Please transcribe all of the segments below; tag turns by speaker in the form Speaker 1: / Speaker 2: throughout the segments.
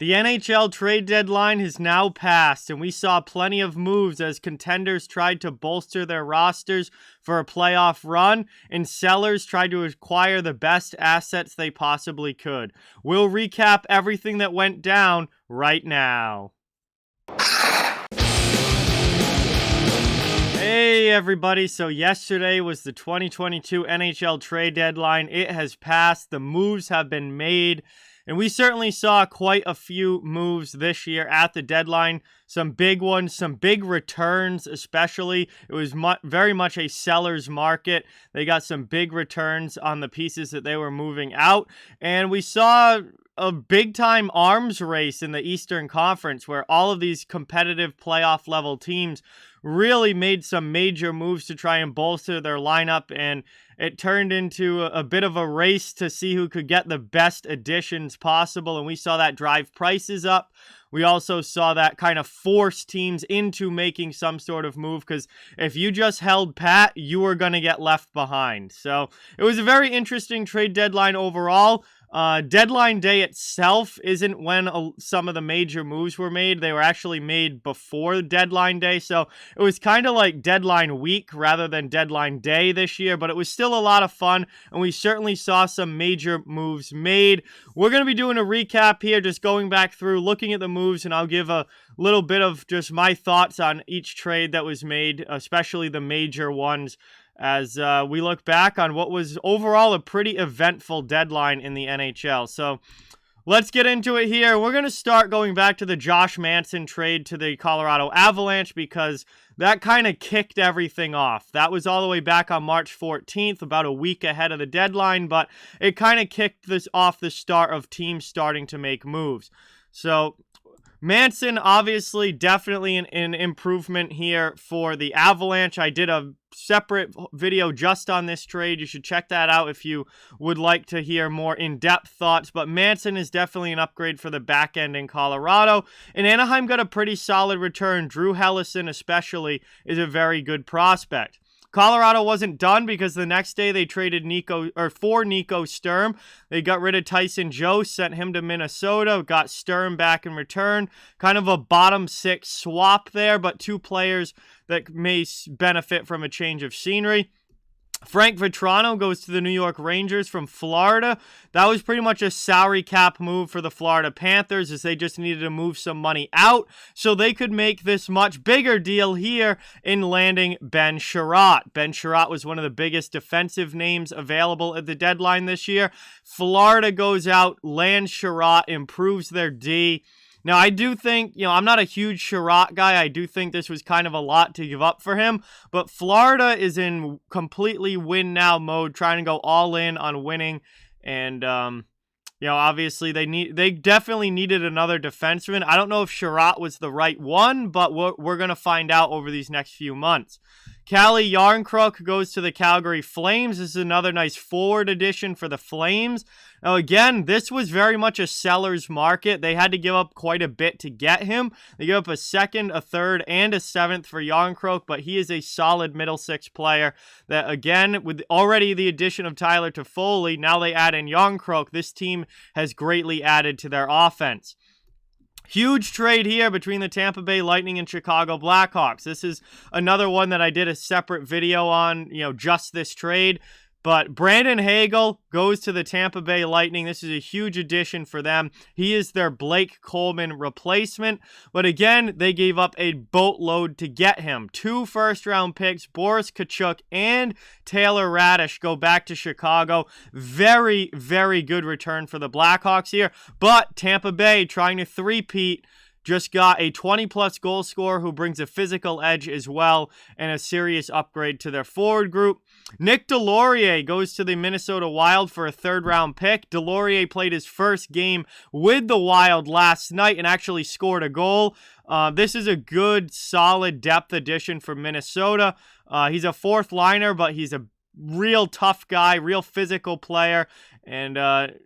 Speaker 1: The NHL trade deadline has now passed, and we saw plenty of moves as contenders tried to bolster their rosters for a playoff run, and sellers tried to acquire the best assets they possibly could. We'll recap everything that went down right now. Hey everybody, so yesterday was the 2022 NHL trade deadline. It has passed, the moves have been made, and we certainly saw quite a few moves this year at the deadline. Some big ones, some big returns especially. It was very much a seller's market. They got some big returns on the pieces that they were moving out. And we saw a big-time arms race in the Eastern Conference where all of these competitive playoff-level teams really made some major moves to try and bolster their lineup, and it turned into a bit of a race to see who could get the best additions possible, and we saw that drive prices up. We also saw that kind of force teams into making some sort of move, because if you just held pat, you were going to get left behind. So it was a very interesting trade deadline overall. Deadline day itself isn't when some of the major moves were made. They were actually made before deadline day, so it was kind of like deadline week rather than deadline day this year, but it was still a lot of fun, and we certainly saw some major moves made. We're going to be doing a recap here, just going back through, looking at the moves, and I'll give a little bit of just my thoughts on each trade that was made, especially the major ones, as we look back on what was overall a pretty eventful deadline in the NHL. So let's get into it here. We're going to start going back to the Josh Manson trade to the Colorado Avalanche, because that kind of kicked everything off. That was all the way back on March 14th, about a week ahead of the deadline, but it kind of kicked this off the start of teams starting to make moves. So Manson, obviously, definitely an improvement here for the Avalanche. I did a separate video just on this trade. You should check that out if you would like to hear more in-depth thoughts. But Manson is definitely an upgrade for the back end in Colorado. And Anaheim got a pretty solid return. Drew Helleson especially is a very good prospect. Colorado wasn't done, because the next day they traded for Nico Sturm. They got rid of Tyson Jost, sent him to Minnesota, got Sturm back in return. Kind of a bottom six swap there, but two players that may benefit from a change of scenery. Frank Vetrano goes to the New York Rangers from Florida. That was pretty much a salary cap move for the Florida Panthers, as they just needed to move some money out so they could make this much bigger deal here in landing Ben Sharat. Ben Sharat was one of the biggest defensive names available at the deadline this year. Florida goes out, lands Sharat, improves their D. Now, I do think, I'm not a huge Sharat guy. I do think this was kind of a lot to give up for him. But Florida is in completely win-now mode, trying to go all in on winning. And, obviously they definitely needed another defenseman. I don't know if Sharat was the right one, but we're going to find out over these next few months. Cali Crook goes to the Calgary Flames. This is another nice forward addition for the Flames. Now, again, this was very much a seller's market. They had to give up quite a bit to get him. They gave up a second, a third, and a seventh for Crook, but he is a solid middle six player that, again, with already the addition of Tyler Toffoli, now they add in Crook. This team has greatly added to their offense. Huge trade here between the Tampa Bay Lightning and Chicago Blackhawks. This is another one that I did a separate video on, just this trade. But Brandon Hagel goes to the Tampa Bay Lightning. This is a huge addition for them. He is their Blake Coleman replacement. But again, they gave up a boatload to get him. 2 first-round picks, Boris Tkachuk and Taylor Radish, go back to Chicago. Very, very good return for the Blackhawks here. But Tampa Bay, trying to three-peat, just got a 20-plus goal scorer who brings a physical edge as well, and a serious upgrade to their forward group. Nick Delaurier goes to the Minnesota Wild for a third-round pick. Delaurier played his first game with the Wild last night and actually scored a goal. This is a good, solid depth addition for Minnesota. He's a fourth liner, but he's a real tough guy, real physical player, and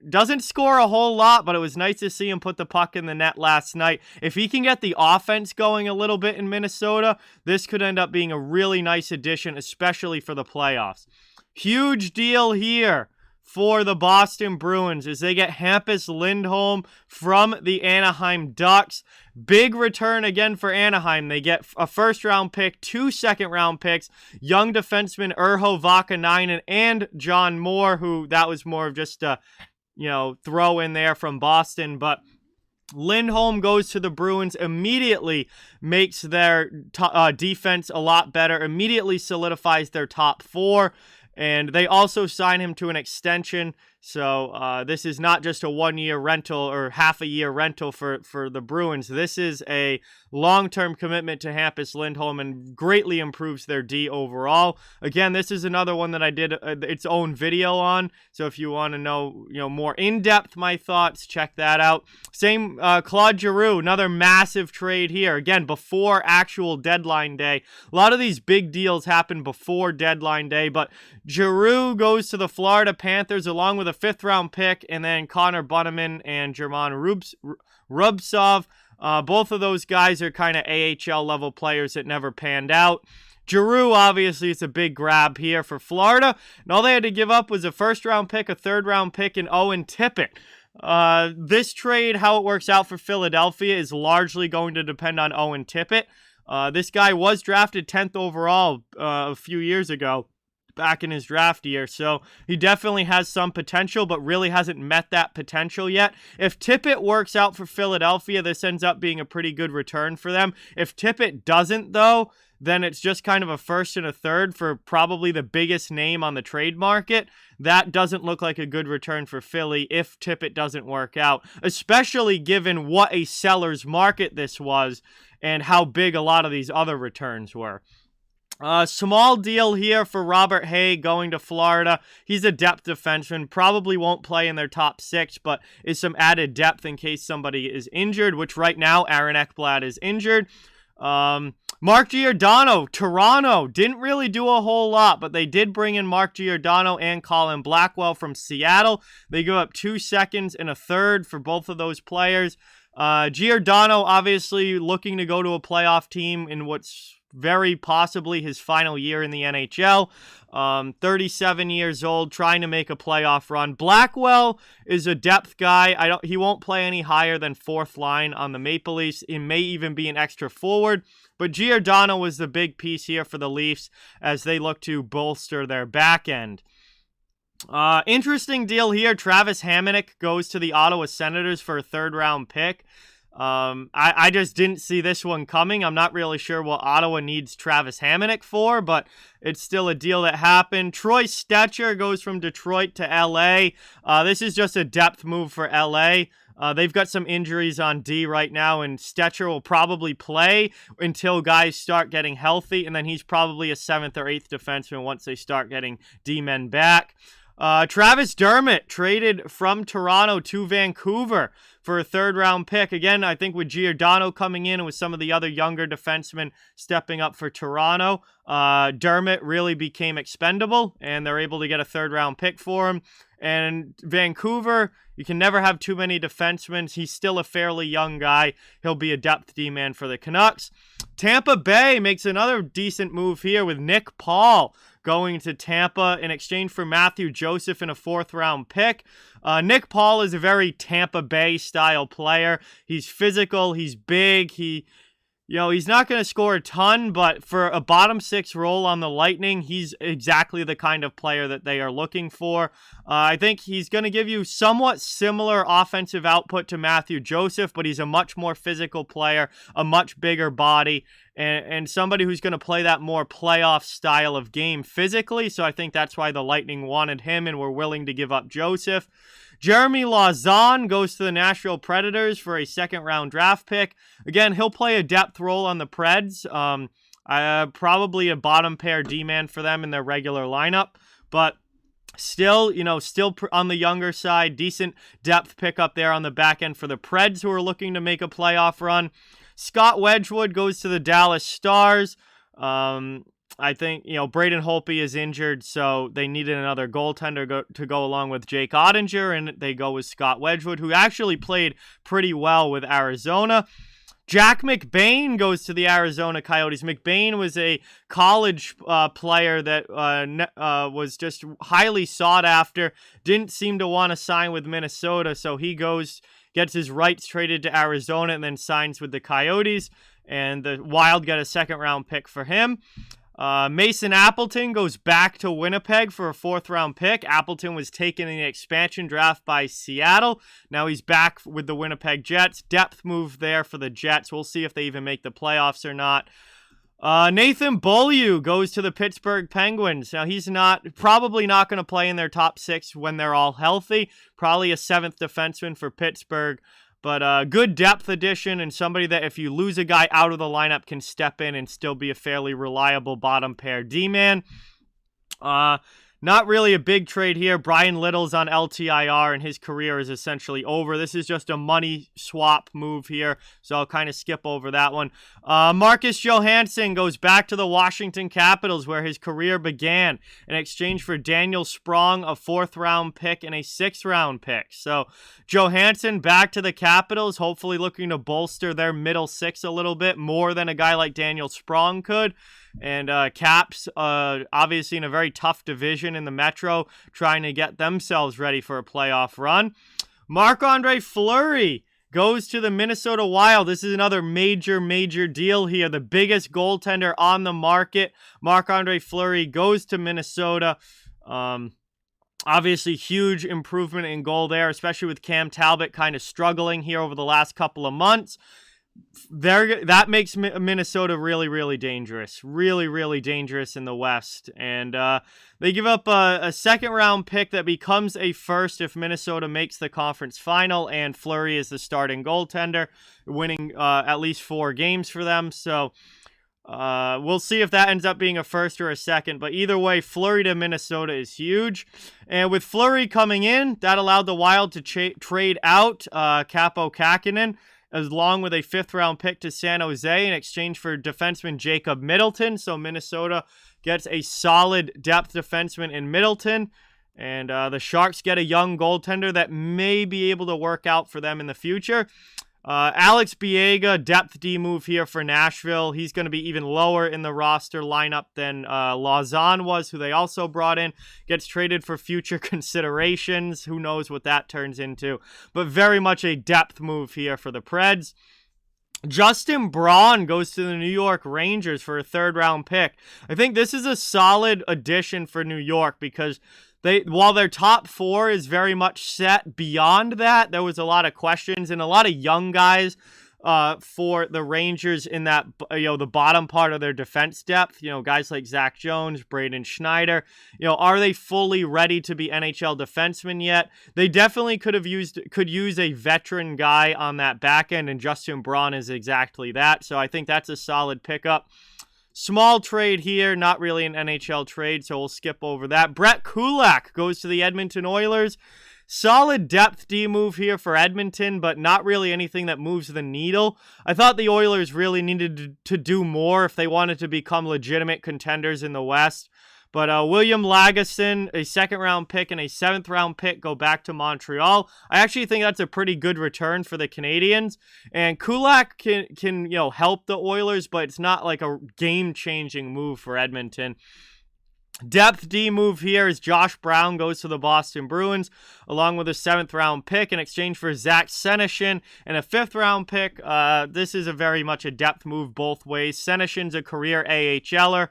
Speaker 1: doesn't score a whole lot, but it was nice to see him put the puck in the net last night. If he can get the offense going a little bit in Minnesota, this could end up being a really nice addition, especially for the playoffs. Huge deal here for the Boston Bruins as they get Hampus Lindholm from the Anaheim Ducks. Big return again for Anaheim. They get a first-round pick, 2 second-round picks, young defenseman Urho Vakanainen and John Moore, who that was more of just a, throw in there from Boston, but Lindholm goes to the Bruins, immediately makes their defense a lot better, immediately solidifies their top 4, and they also sign him to an extension. So this is not just a 1-year rental or half a year rental for the Bruins. This is a long-term commitment to Hampus Lindholm and greatly improves their D overall. Again, this is another one that I did its own video on. So if you want to know, more in-depth my thoughts, check that out. Same Claude Giroud, another massive trade here. Again, before actual deadline day. A lot of these big deals happen before deadline day, but Giroud goes to the Florida Panthers along with a 5th-round pick, and then Connor Bunnaman and German Rubtsov. Both of those guys are kind of AHL-level players that never panned out. Giroud, obviously, is a big grab here for Florida, and all they had to give up was a 1st-round pick, a 3rd-round pick, and Owen Tippett. This trade, how it works out for Philadelphia, is largely going to depend on Owen Tippett. This guy was drafted 10th overall a few years ago, back in his draft year, so he definitely has some potential, but really hasn't met that potential yet. If Tippett works out for Philadelphia, this ends up being a pretty good return for them. If Tippett doesn't, though, then it's just kind of a 1st and a 3rd for probably the biggest name on the trade market. That doesn't look like a good return for Philly if Tippett doesn't work out, especially given what a seller's market this was and how big a lot of these other returns were. Small deal here for Robert Hay going to Florida. He's a depth defenseman. Probably won't play in their top 6, but is some added depth in case somebody is injured, which right now Aaron Ekblad is injured. Mark Giordano, Toronto, didn't really do a whole lot, but they did bring in Mark Giordano and Colin Blackwell from Seattle. They go up 2 seconds and a 3rd for both of those players. Giordano obviously looking to go to a playoff team in what's very possibly his final year in the NHL. 37 years old, trying to make a playoff run. Blackwell is a depth guy. He won't play any higher than 4th line on the Maple Leafs. It may even be an extra forward. But Giordano was the big piece here for the Leafs as they look to bolster their back end. Interesting deal here. Travis Hamonic goes to the Ottawa Senators for a 3rd-round pick. I just didn't see this one coming. I'm not really sure what Ottawa needs Travis Hamonic for, but it's still a deal that happened. Troy Stetcher goes from Detroit to LA. This is just a depth move for LA. They've got some injuries on D right now, and Stetcher will probably play until guys start getting healthy, and then he's probably a 7th or 8th defenseman once they start getting D-men back. Travis Dermott traded from Toronto to Vancouver for a 3rd-round pick. Again, I think with Giordano coming in and with some of the other younger defensemen stepping up for Toronto, Dermott really became expendable, and they're able to get a 3rd-round pick for him. And Vancouver, you can never have too many defensemen. He's still a fairly young guy. He'll be a depth D-man for the Canucks. Tampa Bay makes another decent move here with Nick Paul going to Tampa in exchange for Matthew Joseph and a 4th-round pick. Nick Paul is a very Tampa Bay-style player. He's physical. He's big. He's not going to score a ton, but for a bottom 6 role on the Lightning, he's exactly the kind of player that they are looking for. I think he's going to give you somewhat similar offensive output to Matthew Joseph, but he's a much more physical player, a much bigger body, and somebody who's going to play that more playoff style of game physically. So I think that's why the Lightning wanted him and were willing to give up Joseph. Jeremy Lauzon goes to the Nashville Predators for a 2nd-round draft pick. Again, he'll play a depth role on the Preds. Probably a bottom pair D-man for them in their regular lineup. But still on the younger side, decent depth pickup there on the back end for the Preds who are looking to make a playoff run. Scott Wedgwood goes to the Dallas Stars. I think, Braden Holtby is injured, so they needed another goaltender to go along with Jake Ottinger, and they go with Scott Wedgwood, who actually played pretty well with Arizona. Jack Mcbain goes to the Arizona Coyotes. Mcbain was a college player that was just highly sought after. Didn't seem to want to sign with Minnesota, so he gets his rights traded to Arizona and then signs with the Coyotes. And the Wild got a second-round pick for him. Mason Appleton goes back to Winnipeg for a 4th-round pick. Appleton was taken in the expansion draft by Seattle. Now he's back with the Winnipeg Jets. Depth move there for the Jets. We'll see if they even make the playoffs or not. Nathan Bullier goes to the Pittsburgh Penguins. Now he's probably not going to play in their top 6 when they're all healthy. Probably a 7th defenseman for Pittsburgh. But good depth addition and somebody that if you lose a guy out of the lineup can step in and still be a fairly reliable bottom pair D-man. Not really a big trade here. Brian Little's on LTIR and his career is essentially over. This is just a money swap move here, so I'll kind of skip over that one. Marcus Johansson goes back to the Washington Capitals where his career began in exchange for Daniel Sprong, a 4th-round pick, and a 6th-round pick. So Johansson back to the Capitals, hopefully looking to bolster their middle 6 a little bit more than a guy like Daniel Sprong could. And Caps, obviously in a very tough division in the Metro, trying to get themselves ready for a playoff run. Marc-Andre Fleury goes to the Minnesota Wild. This is another major deal here. The biggest goaltender on the market. Marc-Andre Fleury goes to Minnesota. Obviously, huge improvement in goal there, especially with Cam Talbot kind of struggling here over the last couple of months. That makes Minnesota really dangerous. Really dangerous in the West. And they give up a 2nd-round pick that becomes a 1st if Minnesota makes the conference final, and Fleury is the starting goaltender, winning at least 4 games for them. So we'll see if that ends up being a 1st or a 2nd. But either way, Fleury to Minnesota is huge. And with Fleury coming in, that allowed the Wild to trade out Capo Kakinen, along with a 5th-round pick to San Jose in exchange for defenseman Jacob Middleton. So Minnesota gets a solid depth defenseman in Middleton. And the Sharks get a young goaltender that may be able to work out for them in the future. Alex Biega, depth D move here for Nashville. He's going to be even lower in the roster lineup than Lauzon was, who they also brought in. Gets traded for future considerations. Who knows what that turns into. But very much a depth move here for the Preds. Justin Braun goes to the New York Rangers for a 3rd-round pick. I think this is a solid addition for New York because while their top 4 is very much set, beyond that, there was a lot of questions and a lot of young guys for the Rangers in that, the bottom part of their defense depth. Guys like Zach Jones, Braden Schneider. Are they fully ready to be NHL defensemen yet? They definitely could use a veteran guy on that back end, and Justin Braun is exactly that. So I think that's a solid pickup. Small trade here, not really an NHL trade, so we'll skip over that. Brett Kulak goes to the Edmonton Oilers. Solid depth D move here for Edmonton, but not really anything that moves the needle. I thought the Oilers really needed to do more if they wanted to become legitimate contenders in the West. But William Lagesson, a 2nd-round pick and a 7th-round pick go back to Montreal. I actually think that's a pretty good return for the Canadiens. And Kulak can help the Oilers, but it's not like a game-changing move for Edmonton. Depth D move here is Josh Brown goes to the Boston Bruins along with a 7th-round pick in exchange for Zach Senyshyn and a 5th-round pick. This is a very much a depth move both ways. Senishyn's a career AHLer.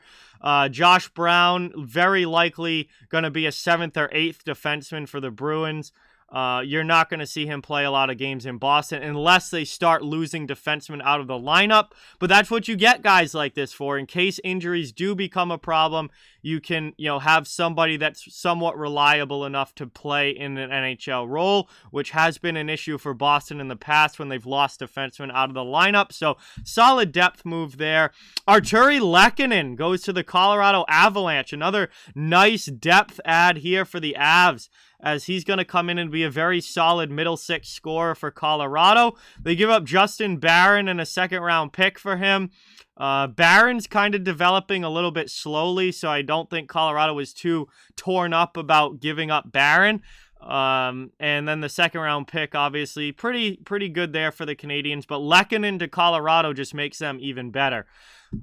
Speaker 1: Josh Brown, very likely going to be a 7th or 8th defenseman for the Bruins. You're not going to see him play a lot of games in Boston unless they start losing defensemen out of the lineup. But that's what you get guys like this for. In case injuries do become a problem, you can, have somebody that's somewhat reliable enough to play in an NHL role, which has been an issue for Boston in the past when they've lost defensemen out of the lineup. So solid depth move there. Arturi Lehkonen goes to the Colorado Avalanche. Another nice depth add here for the Avs, as he's going to come in and be a very solid middle 6 scorer for Colorado. They give up Justin Barron and a 2nd-round pick for him. Barron's kind of developing a little bit slowly, so I don't think Colorado was too torn up about giving up Barron. And then the second round pick, obviously, pretty good there for the Canadiens. But Lehkonen to Colorado just makes them even better.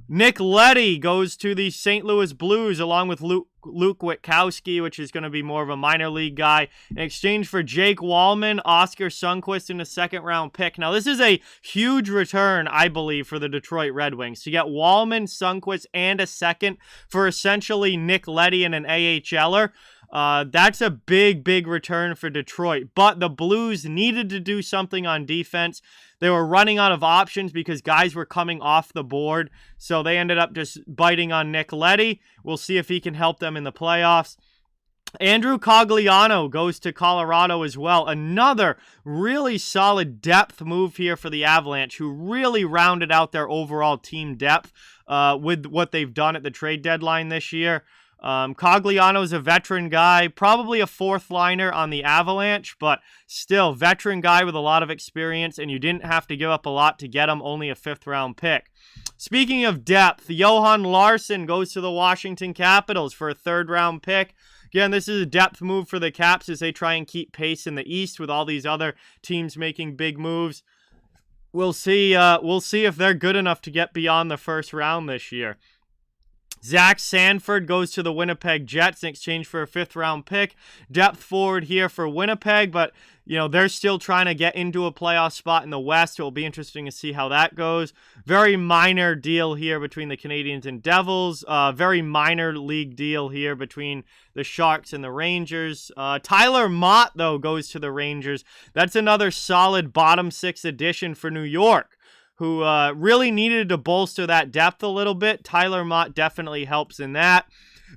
Speaker 1: Nick Leddy goes to the St. Louis Blues along with Luke Witkowski, which is going to be more of a minor league guy, in exchange for Jake Wallman, Oscar Sundqvist, and a second-round pick. Now, this is a huge return, I believe, for the Detroit Red Wings. To get Wallman, Sundqvist, and a second for essentially Nick Leddy and an AHLer. That's a big return for Detroit. But the Blues needed to do something on defense. They were running out of options because guys were coming off the board. So they ended up just biting on Nick Leddy. We'll see if he can help them in the playoffs. Andrew Cagliano goes to Colorado as well. Another really solid depth move here for the Avalanche, who really rounded out their overall team depth with what they've done at the trade deadline this year. Cagliano is a veteran guy, probably a fourth liner on the Avalanche, but still veteran guy with a lot of experience, and you didn't have to give up a lot to get him, only a fifth-round pick. Speaking of depth, Johan Larsson goes to the Washington Capitals for a third-round pick. Again, this is a depth move for the Caps as they try and keep pace in the East with all these other teams making big moves. We'll see if they're good enough to get beyond the first round this year. Zach Sanford goes to the Winnipeg Jets in exchange for a fifth-round pick. Depth forward here for Winnipeg, but they're still trying to get into a playoff spot in the West. It will be interesting to see how that goes. Very minor deal here between the Canadiens and Devils. Very minor league deal here between the Sharks and the Rangers. Tyler Mott, though, goes to the Rangers. That's another solid bottom six addition for New York, who really needed to bolster that depth a little bit. Tyler Mott definitely helps in that.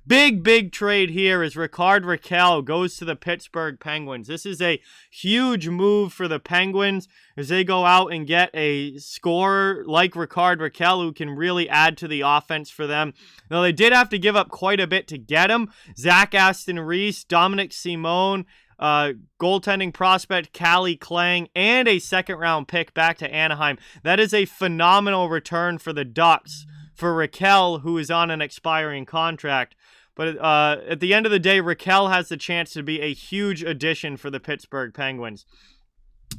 Speaker 1: Big trade here is Rickard Rakell goes to the Pittsburgh Penguins. This is a huge move for the Penguins as they go out and get a scorer like Rickard Rakell who can really add to the offense for them. Now, they did have to give up quite a bit to get him. Zach Aston Reese, Dominic Simone, goaltending prospect Cali Klang, and a second-round pick back to Anaheim. That is a phenomenal return for the Ducks for Rakell, who is on an expiring contract. But at the end of the day, Rakell has the chance to be a huge addition for the Pittsburgh Penguins.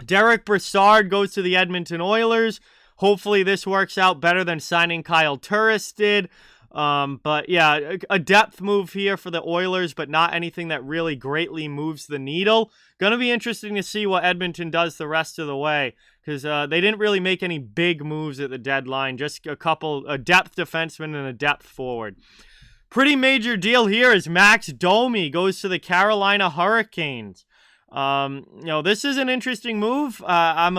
Speaker 1: Derek Brassard goes to the Edmonton Oilers. Hopefully this works out better than signing Kyle Turris did. But yeah, a depth move here for the Oilers, but not anything that really greatly moves the needle. Gonna be interesting to see what Edmonton does the rest of the way, because they didn't really make any big moves at the deadline, just a depth defenseman and a depth forward. Pretty major deal here is Max Domi goes to the Carolina Hurricanes. This is an interesting move. I'm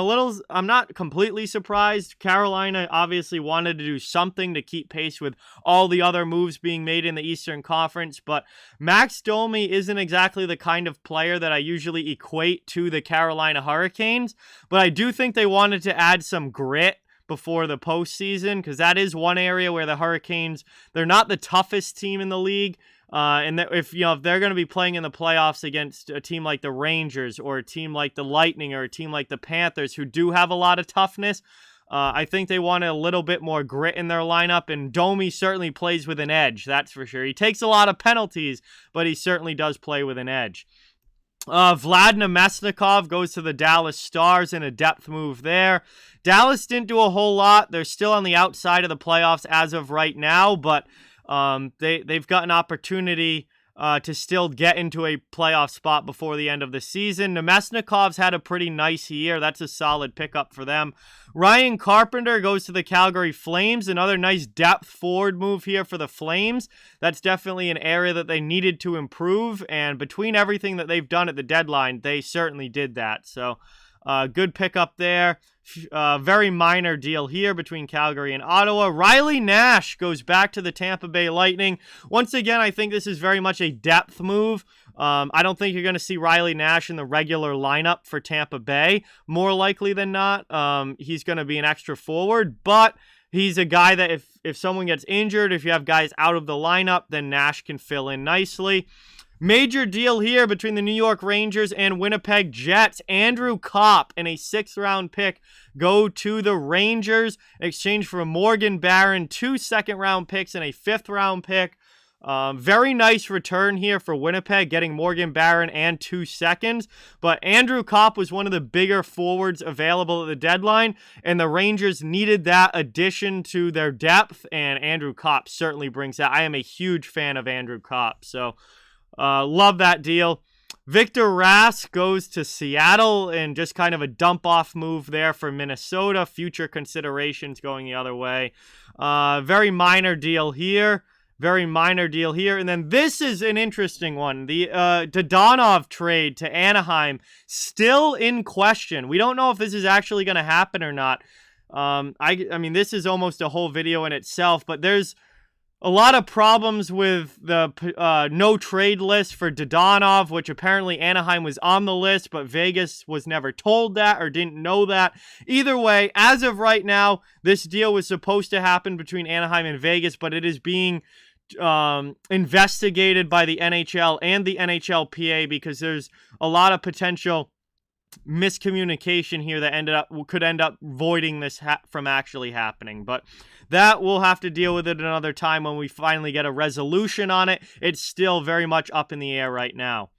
Speaker 1: not completely surprised. Carolina obviously wanted to do something to keep pace with all the other moves being made in the Eastern Conference, but Max Domi isn't exactly the kind of player that I usually equate to the Carolina Hurricanes, but I do think they wanted to add some grit before the postseason, because that is one area where the Hurricanes, they're not the toughest team in the league. And if they're going to be playing in the playoffs against a team like the Rangers or a team like the Lightning or a team like the Panthers, who do have a lot of toughness, I think they wanted a little bit more grit in their lineup, and Domi certainly plays with an edge, that's for sure. He takes a lot of penalties, but he certainly does play with an edge. Vlad Namestnikov goes to the Dallas Stars in a depth move there. Dallas didn't do a whole lot. They're still on the outside of the playoffs as of right now, but they've got an opportunity to still get into a playoff spot before the end of the season. Namestnikov's had a pretty nice year. That's a solid pickup for them. Ryan Carpenter goes to the Calgary Flames. Another nice depth forward move here for the Flames. That's definitely an area that they needed to improve, and between everything that they've done at the deadline, they certainly did that. So good pickup there. Very minor deal here between Calgary and Ottawa. Riley Nash goes back to the Tampa Bay Lightning. Once again, I think this is very much a depth move. I don't think you're going to see Riley Nash in the regular lineup for Tampa Bay. More likely than not, he's going to be an extra forward, but he's a guy that if someone gets injured, if you have guys out of the lineup, then Nash can fill in nicely. Major deal here between the New York Rangers and Winnipeg Jets. Andrew Kopp and a 6th-round pick go to the Rangers in exchange for Morgan Barron, 2 second-round picks, and a 5th-round pick. Very nice return here for Winnipeg, getting Morgan Barron and 2 seconds. But Andrew Copp was one of the bigger forwards available at the deadline, and the Rangers needed that addition to their depth, and Andrew Copp certainly brings that. I am a huge fan of Andrew Copp, so love that deal. Victor Rask goes to Seattle, and just kind of a dump-off move there for Minnesota. Future considerations going the other way. Very minor deal here. Very minor deal here. And then this is an interesting one. The Dadonov trade to Anaheim still in question. We don't know if this is actually going to happen or not. I mean, this is almost a whole video in itself, but there's a lot of problems with the no trade list for Dadonov, which apparently Anaheim was on the list, but Vegas was never told that or didn't know that. Either way, as of right now, this deal was supposed to happen between Anaheim and Vegas, but it is being investigated by the NHL and the NHLPA because there's a lot of potential miscommunication here that could end up voiding this from actually happening. But that we'll have to deal with it another time when we finally get a resolution on it. It's still very much up in the air right now.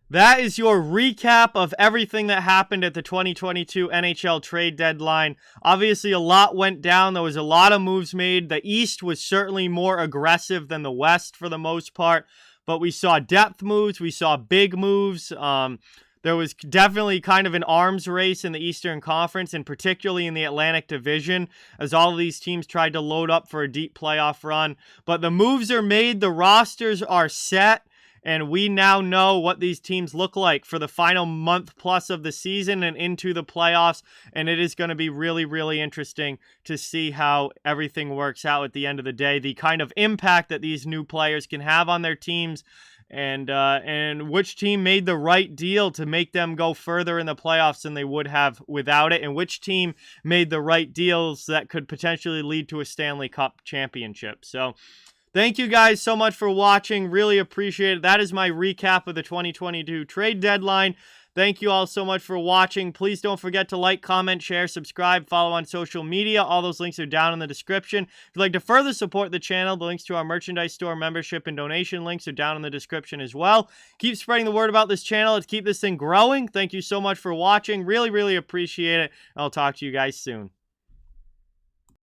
Speaker 1: That is your recap of everything that happened at the 2022 NHL trade deadline. Obviously, a lot went down. There was a lot of moves made. The East was certainly more aggressive than the West for the most part, but we saw depth moves. We saw big moves. There was definitely kind of an arms race in the Eastern Conference, and particularly in the Atlantic Division, as all of these teams tried to load up for a deep playoff run. But the moves are made, the rosters are set, and we now know what these teams look like for the final month plus of the season and into the playoffs. And it is going to be really, really interesting to see how everything works out at the end of the day. The kind of impact that these new players can have on their teams, and which team made the right deal to make them go further in the playoffs than they would have without it, and which team made the right deals that could potentially lead to a Stanley Cup championship. So thank you guys so much for watching. Really appreciate it. That is my recap of the 2022 trade deadline. Thank you all so much for watching. Please don't forget to like, comment, share, subscribe, follow on social media. All those links are down in the description. If you'd like to further support the channel, the links to our merchandise store, membership, and donation links are down in the description as well. Keep spreading the word about this channel. Let's keep this thing growing. Thank you so much for watching. Really, really appreciate it. I'll talk to you guys soon.